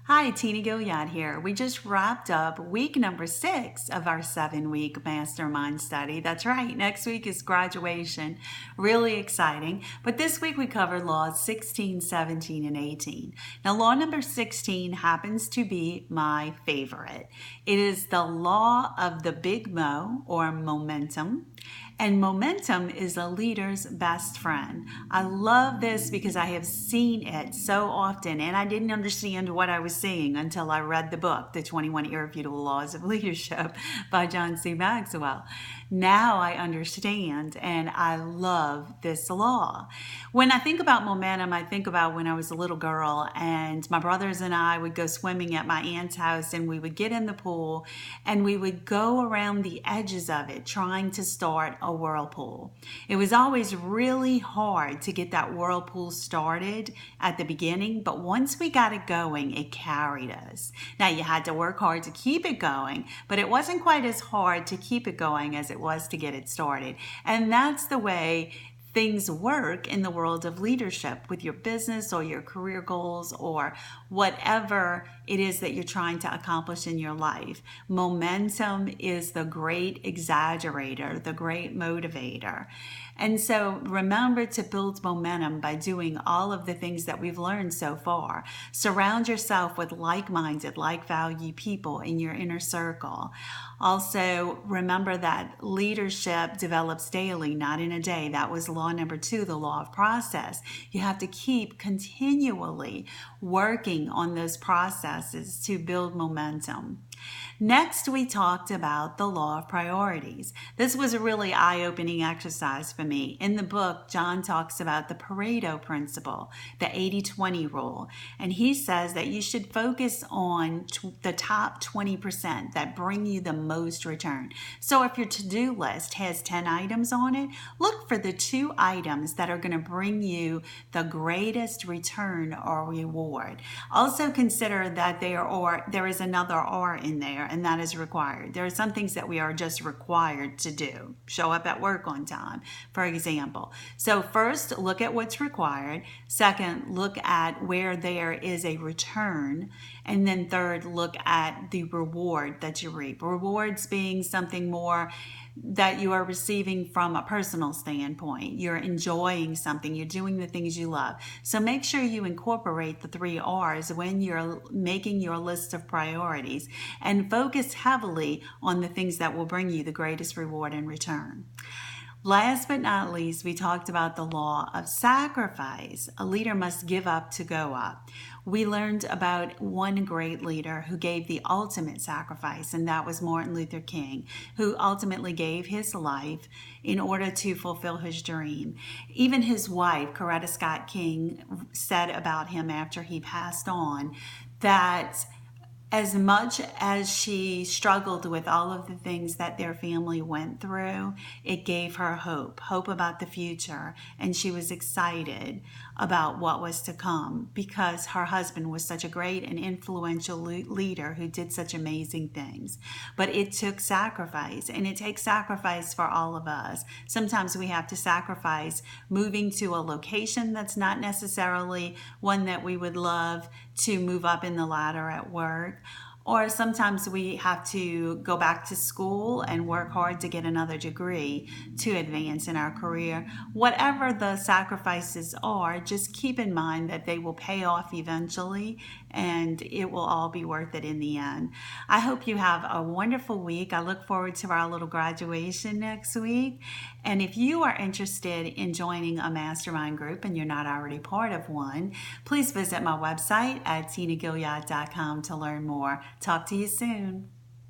Hi, Tina Gilliard here. We just wrapped up week number 6 of our 7-week mastermind study. That's right, next week is graduation. Really exciting. But this week we covered laws 16, 17, and 18. Now, law number 16 happens to be my favorite. It is the law of the big Mo, or momentum. And momentum is a leader's best friend. I love this because I have seen it so often, and I didn't understand what I was seeing until I read the book, The 21 Irrefutable Laws of Leadership by John C. Maxwell. Now I understand, and I love this law. When I think about momentum, I think about when I was a little girl, and my brothers and I would go swimming at my aunt's house, and we would get in the pool, and we would go around the edges of it trying to start a whirlpool. It was always really hard to get that whirlpool started at the beginning, but once we got it going, it carried us. Now, you had to work hard to keep it going, but it wasn't quite as hard to keep it going as it was to get it started. And that's the way things work in the world of leadership with your business or your career goals or whatever it is that you're trying to accomplish in your life. Momentum is the great exaggerator, the great motivator. And so remember to build momentum by doing all of the things that we've learned so far. Surround yourself with like-minded, like-value people in your inner circle. Also, remember that leadership develops daily, not in a day. That was law number 2, the law of process. You have to keep continually working on those processes to build momentum. Next, we talked about the law of priorities. This was a really eye-opening exercise for me. In the book, John talks about the Pareto principle, the 80-20 rule, and he says that you should focus on the top 20% that bring you the most return. So if your to-do list has 10 items on it, look for the 2 items that are going to bring you the greatest return or reward. Also consider that there is another R in there, and that is required. There are some things that we are just required to do. Show up at work on time, for example. So first, look at what's required. Second, look at where there is a return. And then third, look at the reward that you reap. Rewards being something more that you are receiving from a personal standpoint. You're enjoying something. You're doing the things you love. So make sure you incorporate the 3 R's when you're making your list of priorities and focus heavily on the things that will bring you the greatest reward and return. Last but not least, we talked about the law of sacrifice. A leader must give up to go up. We learned about one great leader who gave the ultimate sacrifice, and that was Martin Luther King, who ultimately gave his life in order to fulfill his dream. Even his wife, Coretta Scott King, said about him after he passed on that as much as she struggled with all of the things that their family went through, it gave her hope about the future. And she was excited about what was to come because her husband was such a great and influential leader who did such amazing things. But it took sacrifice, and it takes sacrifice for all of us. Sometimes we have to sacrifice moving to a location that's not necessarily one that we would love to move up in the ladder at work. Or sometimes we have to go back to school and work hard to get another degree to advance in our career. Whatever the sacrifices are, just keep in mind that they will pay off eventually and it will all be worth it in the end. I hope you have a wonderful week. I look forward to our little graduation next week. And if you are interested in joining a mastermind group and you're not already part of one, please visit my website at tinagilliard.com to learn more. Talk to you soon.